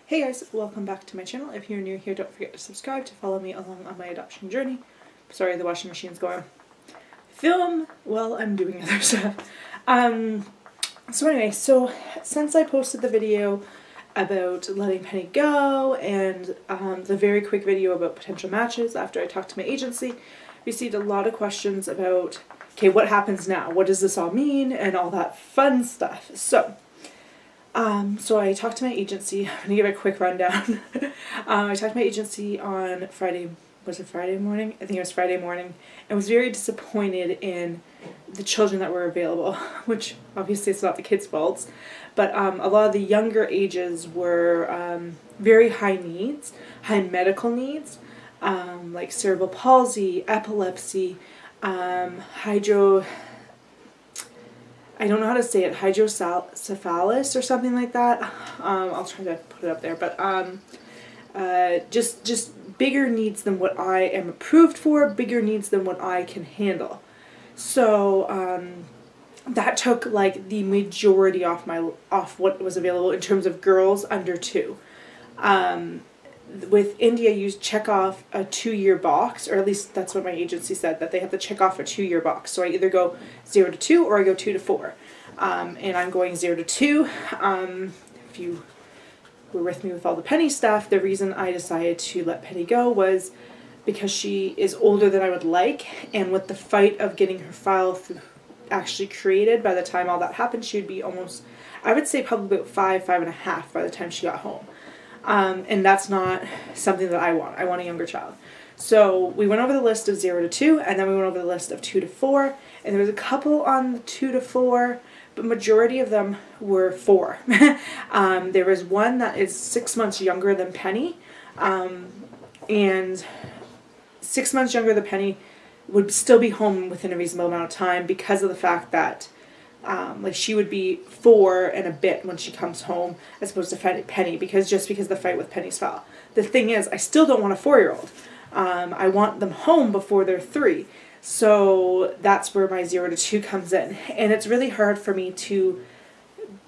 Hey guys, welcome back to my channel. If you're new here, don't forget to subscribe to follow me along on my adoption journey. Sorry, the washing machine's going. Film while I'm doing other stuff. So since I posted the video about letting Penny go and the very quick video about potential matches after I talked to my agency, received a lot of questions about, okay, what happens now? What does this all mean? And all that fun stuff. So I talked to my agency. I'm going to give a quick rundown. I talked to my agency on Friday. Was it Friday morning? I think it was Friday morning. And was very disappointed in the children that were available, which obviously it's not the kids' faults. But a lot of the younger ages were very high needs, high medical needs, like cerebral palsy, epilepsy, I don't know how to say it, hydrocephalus or something like that. I'll try to put it up there, but just bigger needs than what I am approved for, bigger needs than what I can handle. So that took like the majority off what was available in terms of girls under 2. With India, you check off a 2-year box, or at least that's what my agency said, that they have to check off a 2-year box. So I either go 0 to 2 or I go 2 to 4. And I'm going 0 to 2. If you were with me with all the Penny stuff, the reason I decided to let Penny go was because she is older than I would like, and with the fight of getting her file actually created, by the time all that happened, she would be almost, I would say probably about 5.5 by the time she got home. And that's not something that I want. I want a younger child. So we went over the list of 0 to 2, and then we went over the list of 2 to 4, and there was a couple on the 2 to 4, but majority of them were 4. There was one that is 6 months younger than Penny, and 6 months younger than Penny would still be home within a reasonable amount of time because of the fact that like she would be 4 and a bit when she comes home as opposed to Penny, because of the fight with Penny's file. The thing is, I still don't want a 4-year-old. I want them home before they're 3. So that's where my 0 to 2 comes in. And it's really hard for me to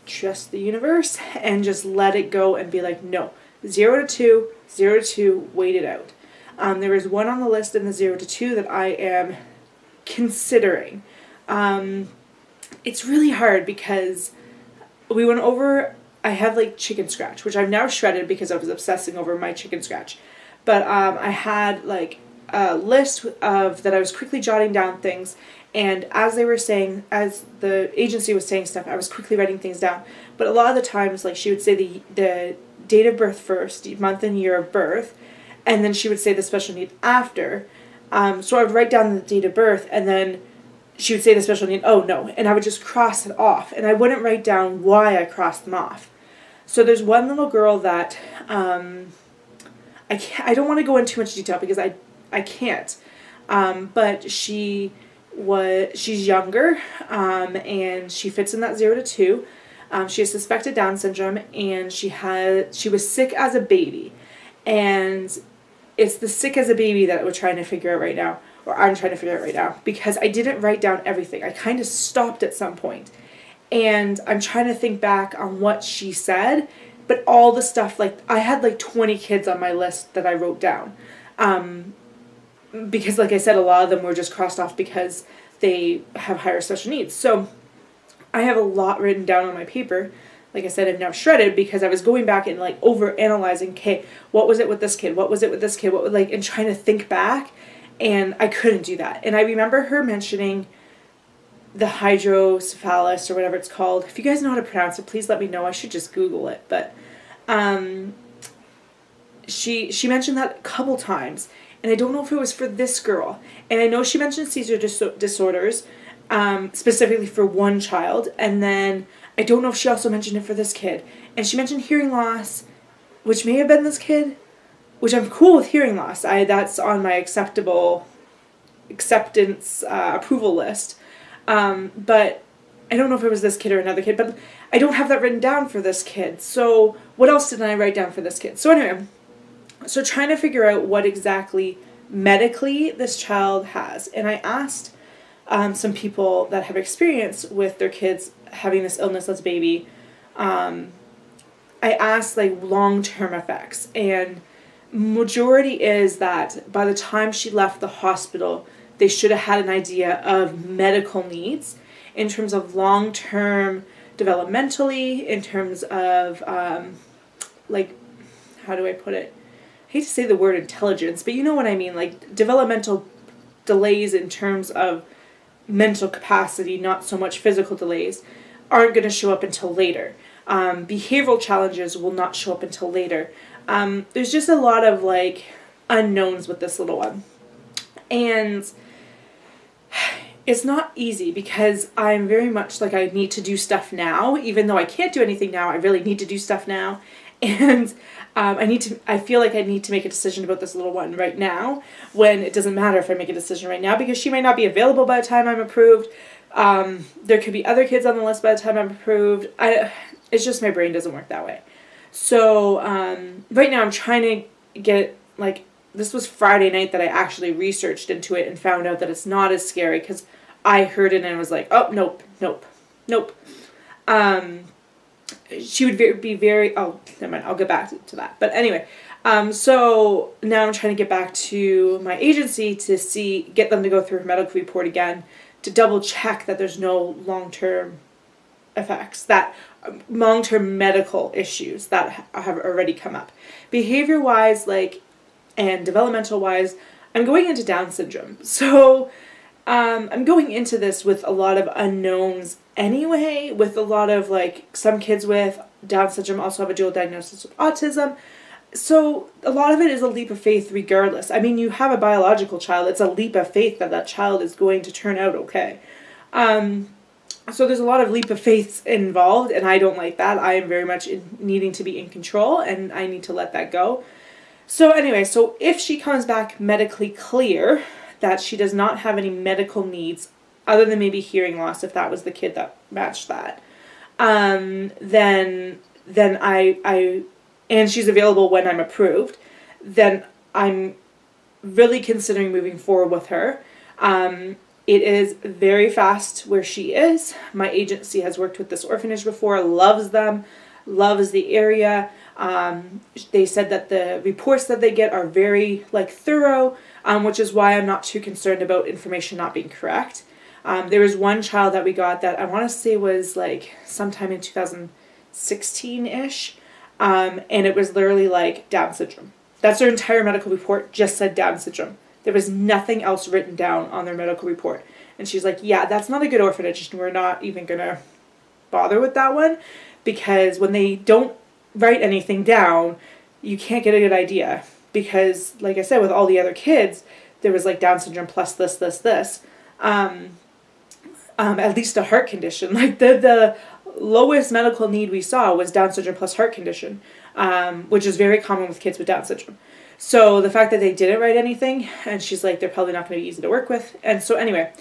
trust the universe and just let it go and be like, no, 0 to 2, 0 to 2, wait it out. There is one on the list in the 0 to 2 that I am considering. It's really hard because we went over, I have like chicken scratch, which I've now shredded because I was obsessing over my chicken scratch. But I had like a list of that I was quickly jotting down things, and as they were saying, as the agency was saying stuff, I was quickly writing things down. But a lot of the times, like, she would say the date of birth first, month and year of birth, and then she would say the special need after. So I would write down the date of birth, and then she would say the special need, oh no, and I would just cross it off, and I wouldn't write down why I crossed them off. So there's one little girl that I don't want to go into too much detail because I can't, but she's younger, and she fits in that 0 to 2. She has suspected Down syndrome, and she was sick as a baby, and it's the sick as a baby that we're trying to figure out right now, or I'm trying to figure out right now, because I didn't write down everything. I kind of stopped at some point, and I'm trying to think back on what she said, but all the stuff, like, I had like 20 kids on my list that I wrote down, because like I said, a lot of them were just crossed off because they have higher special needs. So I have a lot written down on my paper. Like I said, I've now shredded because I was going back and like over analyzing, okay, what was it with this kid? What was it with this kid? And trying to think back, and I couldn't do that. And I remember her mentioning the hydrocephalus or whatever it's called. If you guys know how to pronounce it, please let me know. I should just Google it. But she mentioned that a couple times, and I don't know if it was for this girl. And I know she mentioned seizure disorders, specifically for one child, and then I don't know if she also mentioned it for this kid. And she mentioned hearing loss, which may have been this kid, which I'm cool with hearing loss. That's on my acceptance approval list. But I don't know if it was this kid or another kid, but I don't have that written down for this kid. So what else did I write down for this kid? So anyway, so trying to figure out what exactly medically this child has. And I asked some people that have experience with their kids having this illness as a baby, I asked like long-term effects, and majority is that by the time she left the hospital, they should have had an idea of medical needs in terms of long-term developmentally, in terms of like, how do I put it? I hate to say the word intelligence, but you know what I mean, like developmental delays in terms of mental capacity, not so much physical delays, aren't going to show up until later. Behavioral challenges will not show up until later. There's just a lot of like unknowns with this little one. And it's not easy because I'm very much like I need to do stuff now. Even though I can't do anything now, I really need to do stuff now. And I feel like I need to make a decision about this little one right now, when it doesn't matter if I make a decision right now because she might not be available by the time I'm approved. There could be other kids on the list by the time I'm approved. It's just my brain doesn't work that way. So right now I'm trying to get, like, this was Friday night that I actually researched into it and found out that it's not as scary, because I heard it and was like, oh, nope, nope, nope. She would be very, oh, never mind, I'll get back to that. But anyway, so now I'm trying to get back to my agency to get them to go through her medical report again to double check that there's no long-term effects, that long-term medical issues that have already come up. Behavior-wise, like, and developmental-wise, I'm going into Down syndrome. So I'm going into this with a lot of unknowns anyway, with a lot of, like, some kids with Down syndrome also have a dual diagnosis of autism. So a lot of it is a leap of faith regardless. I mean, you have a biological child. It's a leap of faith that that child is going to turn out okay. So there's a lot of leap of faith involved, and I don't like that. I am very much needing to be in control, and I need to let that go. So anyway, so if she comes back medically clear that she does not have any medical needs other than maybe hearing loss, if that was the kid that matched that, then I and she's available when I'm approved, then I'm really considering moving forward with her. It is very fast where she is. My agency has worked with this orphanage before, loves them, loves the area. They said that the reports that they get are very, like, thorough, which is why I'm not too concerned about information not being correct. There was one child that we got that I want to say was like sometime in 2016-ish, and it was literally like Down syndrome. That's their entire medical report, just said Down syndrome. There was nothing else written down on their medical report. And she's like, yeah, that's not a good orphanage, and we're not even going to bother with that one, because when they don't write anything down, you can't get a good idea. Because, like I said, with all the other kids, there was like Down syndrome plus this. At least a heart condition. Like the lowest medical need we saw was Down syndrome plus heart condition, which is very common with kids with Down syndrome. So the fact that they didn't write anything, and she's like, they're probably not going to be easy to work with. And so anyway,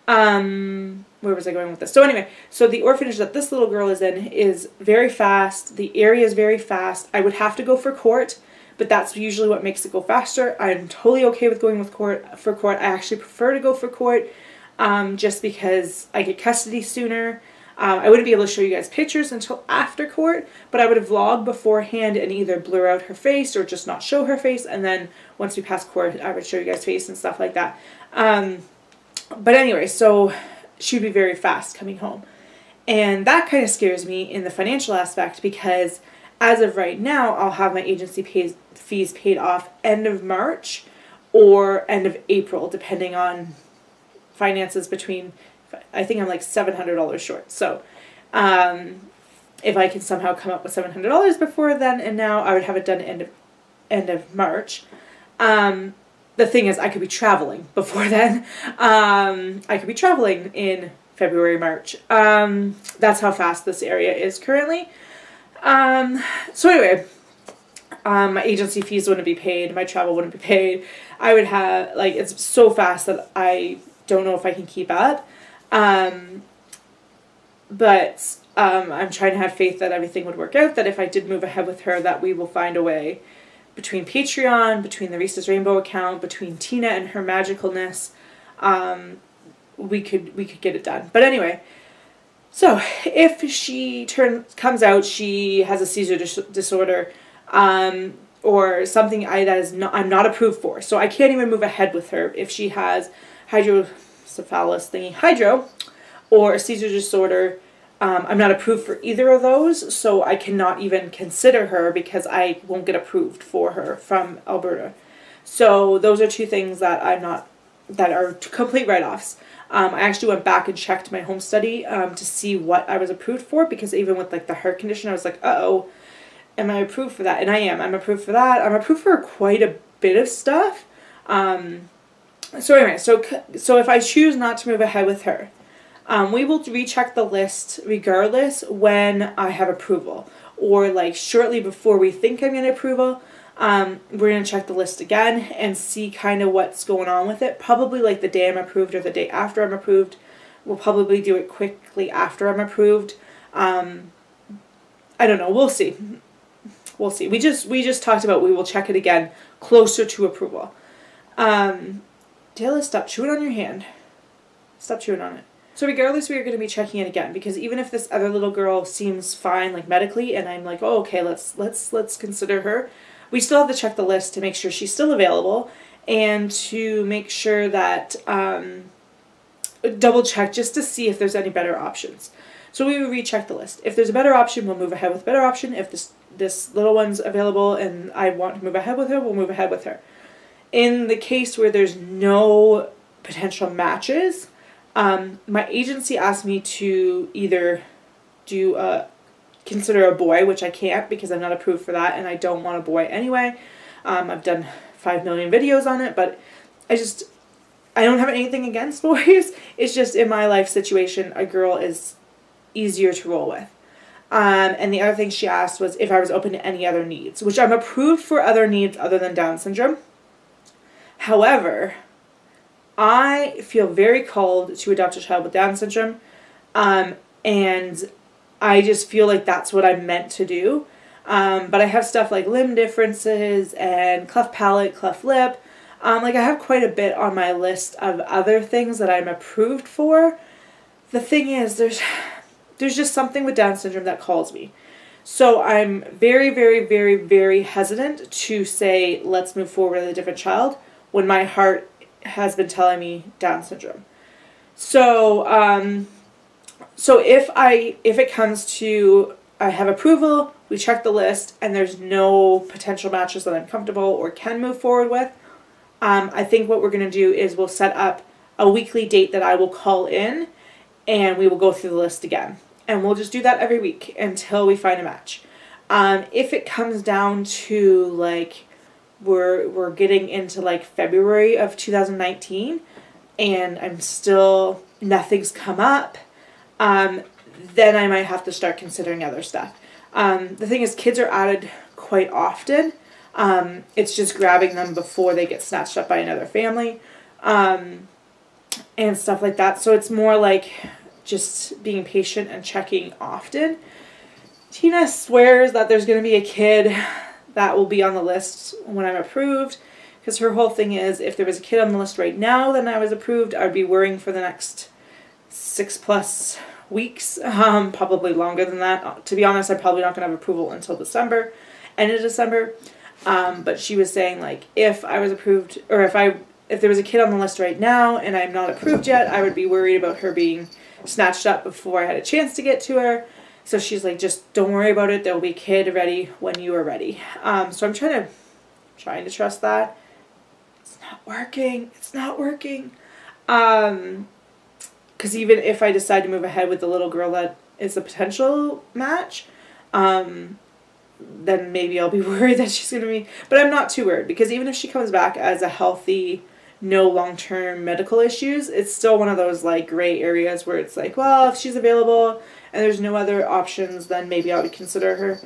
where was I going with this? So anyway, so the orphanage that this little girl is in is very fast. The area is very fast. I would have to go for court, but that's usually what makes it go faster. I'm totally okay with going with court. I actually prefer to go for court, just because I get custody sooner. I wouldn't be able to show you guys pictures until after court, but I would vlog beforehand and either blur out her face or just not show her face, and then once we pass court, I would show you guys face and stuff like that. But anyway, so she would be very fast coming home. And that kind of scares me in the financial aspect, because as of right now, I'll have my agency fees paid off end of March or end of April, depending on finances between, I think I'm like $700 short. So if I can somehow come up with $700 before then and now, I would have it done end of March. The thing is, I could be traveling before then. I could be traveling in February, March. That's how fast this area is currently. So anyway, my agency fees wouldn't be paid. My travel wouldn't be paid. I would have, like, it's so fast that I don't know if I can keep up. But I'm trying to have faith that everything would work out, that if I did move ahead with her, that we will find a way between Patreon, between the Reese's Rainbow account, between Tina and her magicalness, we could get it done. But anyway, So if she comes out, she has a seizure disorder, or something I'm not approved for. So I can't even move ahead with her if she has hydrocephalus thingy, hydro, or a seizure disorder. I'm not approved for either of those, so I cannot even consider her because I won't get approved for her from Alberta. So those are two things that that are complete write-offs. I actually went back and checked my home study to see what I was approved for, because even with like the heart condition, I was like, uh-oh, am I approved for that? And I am. I'm approved for that. I'm approved for quite a bit of stuff. So anyway, so if I choose not to move ahead with her, we will recheck the list regardless when I have approval, or like shortly before we think I'm getting approval. We're going to check the list again and see kind of what's going on with it. Probably like the day I'm approved or the day after I'm approved. We'll probably do it quickly after I'm approved. I don't know. We'll see. We'll see. We just talked about we will check it again closer to approval. Taylor, stop chewing on your hand. Stop chewing on it. So regardless, we are going to be checking it again, because even if this other little girl seems fine, like medically, and I'm like, oh, okay, let's consider her, we still have to check the list to make sure she's still available, and to make sure that double check just to see if there's any better options. So we will recheck the list. If there's a better option, we'll move ahead with a better option. If this little one's available and I want to move ahead with her, we'll move ahead with her. In the case where there's no potential matches, my agency asked me to either consider a boy, which I can't because I'm not approved for that, and I don't want a boy anyway. I've done 5 million videos on it, but I don't have anything against boys. It's just in my life situation, a girl is easier to roll with. And the other thing she asked was if I was open to any other needs, which I'm approved for other needs other than Down syndrome. However, I feel very called to adopt a child with Down syndrome, and I just feel like that's what I'm meant to do. But I have stuff like limb differences and cleft palate, cleft lip. Like I have quite a bit on my list of other things that I'm approved for. The thing is, there's just something with Down syndrome that calls me. So I'm very, very, very, very hesitant to say, let's move forward with a different child when my heart has been telling me Down syndrome. So, so if it comes to, I have approval, we check the list, and there's no potential matches that I'm comfortable or can move forward with, I think what we're going to do is we'll set up a weekly date that I will call in, and we will go through the list again. And we'll just do that every week until we find a match. If it comes down to like we're getting into like February of 2019 and I'm still, nothing's come up, then I might have to start considering other stuff. The thing is, kids are added quite often. It's just grabbing them before they get snatched up by another family, and stuff like that. So it's more like just being patient and checking often. Tina swears that there's going to be a kid that will be on the list when I'm approved, because her whole thing is, if there was a kid on the list right now then I was approved, I'd be worrying for the next 6+ weeks, probably longer than that. To be honest, I'm probably not going to have approval until December, end of December. But she was saying, like, if I was approved, or if there was a kid on the list right now and I'm not approved yet, I would be worried about her being snatched up before I had a chance to get to her. So she's like, just don't worry about it. There will be a kid ready when you are ready. So I'm trying to trust that. It's not working. It's not working. Because even if I decide to move ahead with the little girl that is a potential match, then maybe I'll be worried that she's going to be... But I'm not too worried, because even if she comes back as a healthy, no long-term medical issues, it's still one of those like gray areas where it's like, well, if she's available and there's no other options, then maybe I would consider her.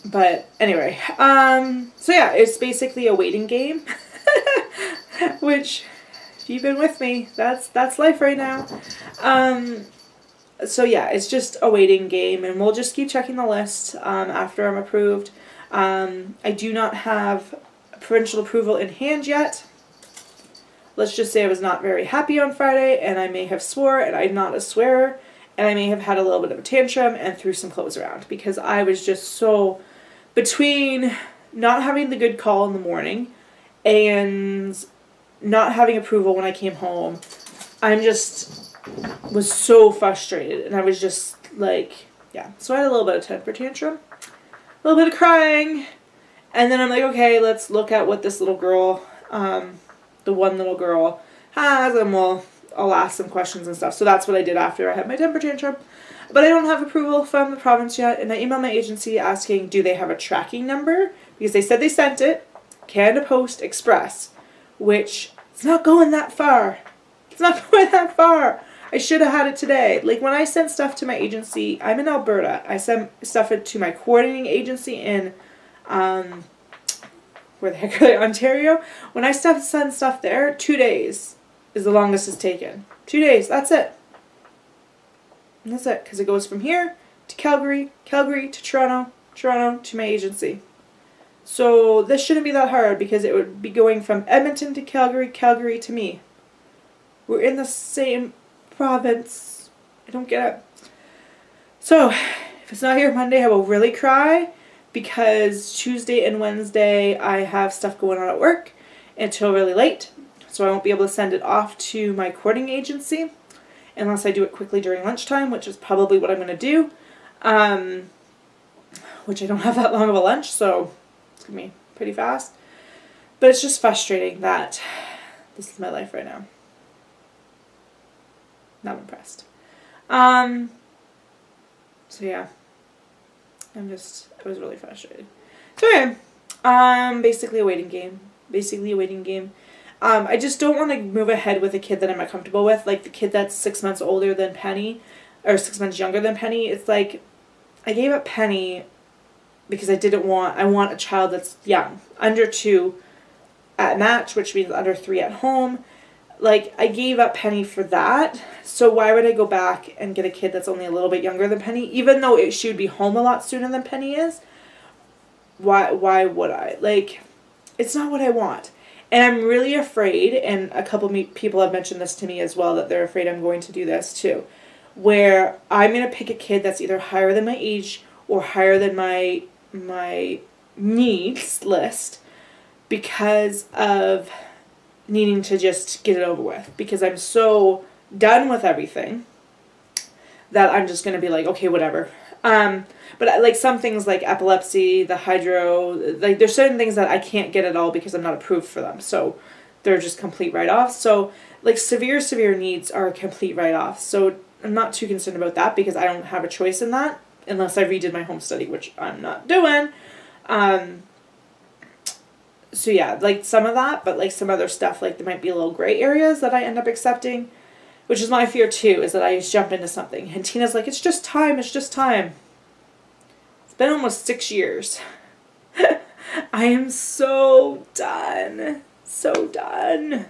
But anyway, so yeah, it's basically a waiting game, which, if you've been with me, that's life right now. So yeah, it's just a waiting game, and we'll just keep checking the list after I'm approved. I do not have provincial approval in hand yet. let's just say I was not very happy on Friday, and I may have swore, and I'm not a swearer, and I may have had a little bit of a tantrum and threw some clothes around, because I was just so, between not having the good call in the morning and not having approval when I came home, was so frustrated, and I was just like, yeah. So I had a little bit of temper tantrum, a little bit of crying, and then I'm like, okay, let's look at what this little girl, the one little girl has, and I'll ask some questions and stuff. So that's what I did after I had my temper tantrum. But I don't have approval from the province yet, and I emailed my agency asking, do they have a tracking number? Because they said they sent it, Canada Post Express, which it's not going that far. It's not going that far. I should have had it today. Like, when I send stuff to my agency, I'm in Alberta. I send stuff to my coordinating agency in, where the heck are they? Ontario. When I send stuff there, 2 days is the longest it's taken. 2 days. That's it. And that's it. Because it goes from here to Calgary, Calgary to Toronto, Toronto to my agency. So this shouldn't be that hard, because it would be going from Edmonton to Calgary, Calgary to me. We're in the same province. I don't get it. So if it's not here Monday, I will really cry, because Tuesday and Wednesday I have stuff going on at work until really late. So I won't be able to send it off to my courting agency unless I do it quickly during lunchtime, which is probably what I'm going to do. Which I don't have that long of a lunch, so it's going to be pretty fast. But it's just frustrating that this is my life right now. Not impressed. So yeah. I was really frustrated. So yeah, basically a waiting game. I just don't want to move ahead with a kid that I'm not comfortable with. Like the kid that's 6 months older than Penny, or 6 months younger than Penny. It's like, I gave up Penny because I want a child that's young. Under 2 at match, which means under 3 at home. Like, I gave up Penny for that, so why would I go back and get a kid that's only a little bit younger than Penny, even though she would be home a lot sooner than Penny is? Why would I? Like, it's not what I want. And I'm really afraid, and a couple of people have mentioned this to me as well, that they're afraid I'm going to do this too, where I'm going to pick a kid that's either higher than my age or higher than my needs list, because of needing to just get it over with, because I'm so done with everything that I'm just going to be like, okay, whatever. But like some things like epilepsy, the hydro, like there's certain things that I can't get at all because I'm not approved for them. So they're just complete write-offs. So like severe needs are a complete write-off. So I'm not too concerned about that, because I don't have a choice in that unless I redid my home study, which I'm not doing. So yeah, like some of that, but like some other stuff, like there might be little gray areas that I end up accepting, which is my fear too, is that I just jump into something. And Tina's like, it's just time, it's just time. It's been almost 6 years. I am so done. So done.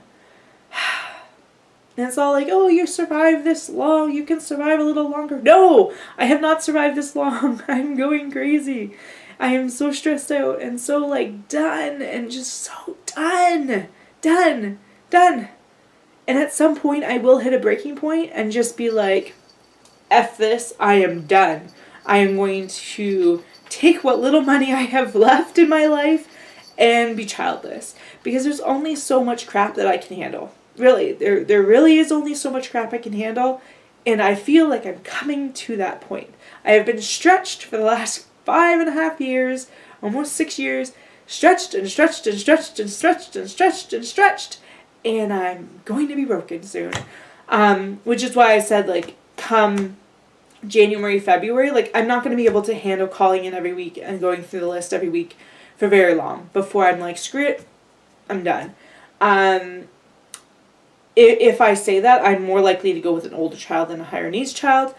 And it's all like, oh, you survived this long, you can survive a little longer. No, I have not survived this long. I'm going crazy. I am so stressed out and so like done, and just so done. And at some point I will hit a breaking point and just be like, F this, I am done. I am going to take what little money I have left in my life and be childless. Because there's only so much crap that I can handle. Really, there really is only so much crap I can handle. And I feel like I'm coming to that point. I have been stretched for the last 5.5 years, almost 6 years, stretched and stretched and stretched and stretched and stretched and stretched, and I'm going to be broken soon. Which is why I said, like, come January, February, like, I'm not going to be able to handle calling in every week and going through the list every week for very long before I'm like, screw it, I'm done. If I say that, I'm more likely to go with an older child than a higher needs child.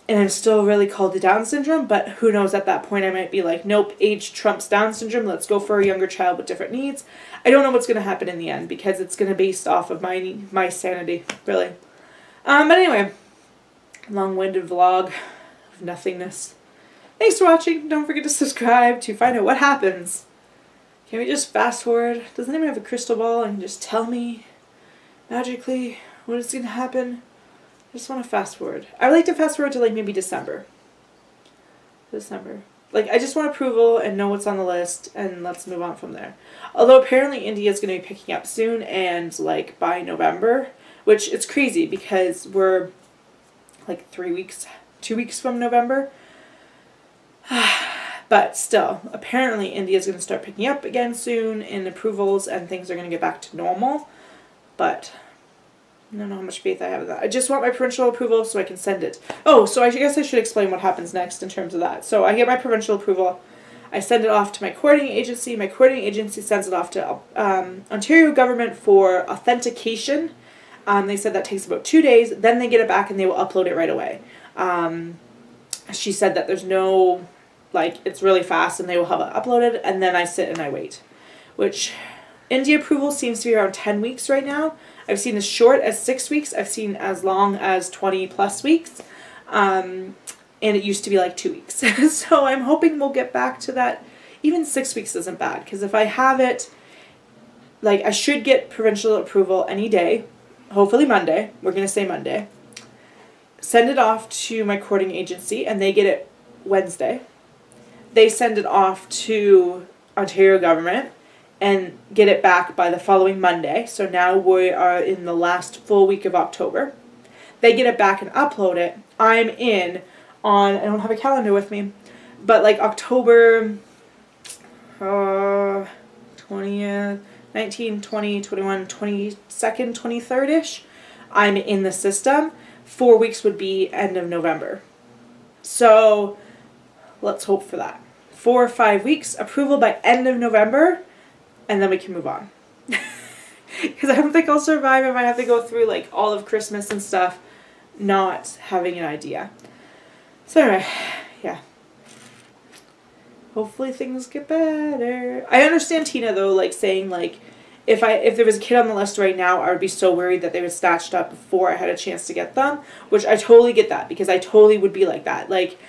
And I'm still really called to Down syndrome, but who knows, at that point I might be like, nope, age trumps Down syndrome, let's go for a younger child with different needs. I don't know what's going to happen in the end, because it's going to be based off of my sanity, really. But anyway, long-winded vlog of nothingness. Thanks for watching. Don't forget to subscribe to find out what happens. Can we just fast forward? Does anyone have a crystal ball and just tell me magically what is going to happen? I just want to fast forward. I would like to fast forward to like maybe December. Like, I just want approval and know what's on the list, and let's move on from there. Although apparently India is going to be picking up soon, and like by November, which it's crazy because we're like 2 weeks from November. But still, apparently India is going to start picking up again soon in approvals, and things are going to get back to normal. But I don't know how much faith I have in that. I just want my provincial approval so I can send it. Oh, so I guess I should explain what happens next in terms of that. So I get my provincial approval. I send it off to my coordinating agency. My coordinating agency sends it off to Ontario government for authentication. They said that takes about 2 days. Then they get it back and they will upload it right away. She said that there's no, like, it's really fast and they will have it uploaded. And then I sit and I wait. Which, India approval seems to be around 10 weeks right now. I've seen as short as 6 weeks. I've seen as long as 20 plus weeks. And it used to be like 2 weeks. So I'm hoping we'll get back to that. Even 6 weeks isn't bad. Because if I have it, like, I should get provincial approval any day. Hopefully Monday. We're going to say Monday. Send it off to my courting agency. And they get it Wednesday. They send it off to Ontario government and get it back by the following Monday. So now we are in the last full week of October. They get it back and upload it. I'm in on, I don't have a calendar with me, but like October 20th, 19, 20, 21, 22nd, 23rd-ish. I'm in the system. 4 weeks would be end of November. So let's hope for that. 4 or 5 weeks, approval by end of November, and then we can move on. Because I don't think I'll survive if I have to go through like all of Christmas and stuff not having an idea. So anyway, yeah. Hopefully things get better. I understand Tina though, like saying like if there was a kid on the list right now, I would be so worried that they were snatched up before I had a chance to get them, which I totally get that because I totally would be like that. Like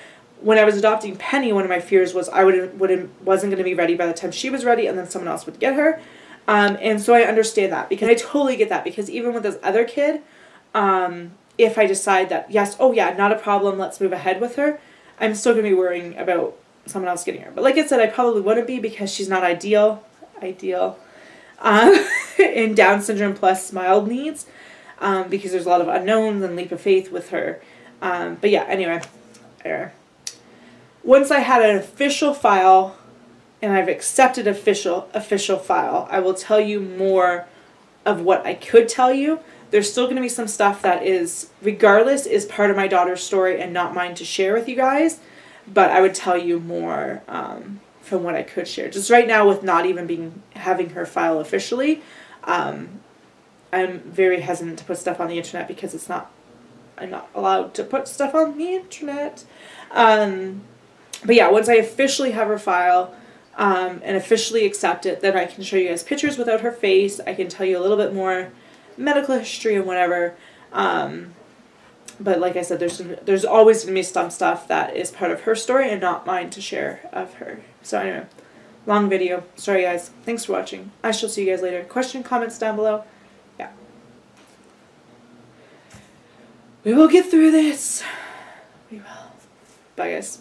when I was adopting Penny, one of my fears was I wasn't going to be ready by the time she was ready, and then someone else would get her. And so I understand that because I totally get that because even with this other kid, if I decide that yes, oh yeah, not a problem, let's move ahead with her, I'm still going to be worrying about someone else getting her. But like I said, I probably wouldn't be because she's not ideal in Down syndrome plus mild needs, because there's a lot of unknowns and leap of faith with her. But yeah, anyway. Once I had an official file, and I've accepted official file, I will tell you more of what I could tell you. There's still going to be some stuff that is, regardless, is part of my daughter's story and not mine to share with you guys. But I would tell you more from what I could share. Just right now, with not even having her file officially, I'm very hesitant to put stuff on the internet because I'm not allowed to put stuff on the internet. But yeah, once I officially have her file and officially accept it, then I can show you guys pictures without her face. I can tell you a little bit more medical history and whatever. But like I said, there's always going to be some stuff that is part of her story and not mine to share of her. So anyway, long video. Sorry guys. Thanks for watching. I shall see you guys later. Question, comments down below. Yeah. We will get through this. We will. Bye guys.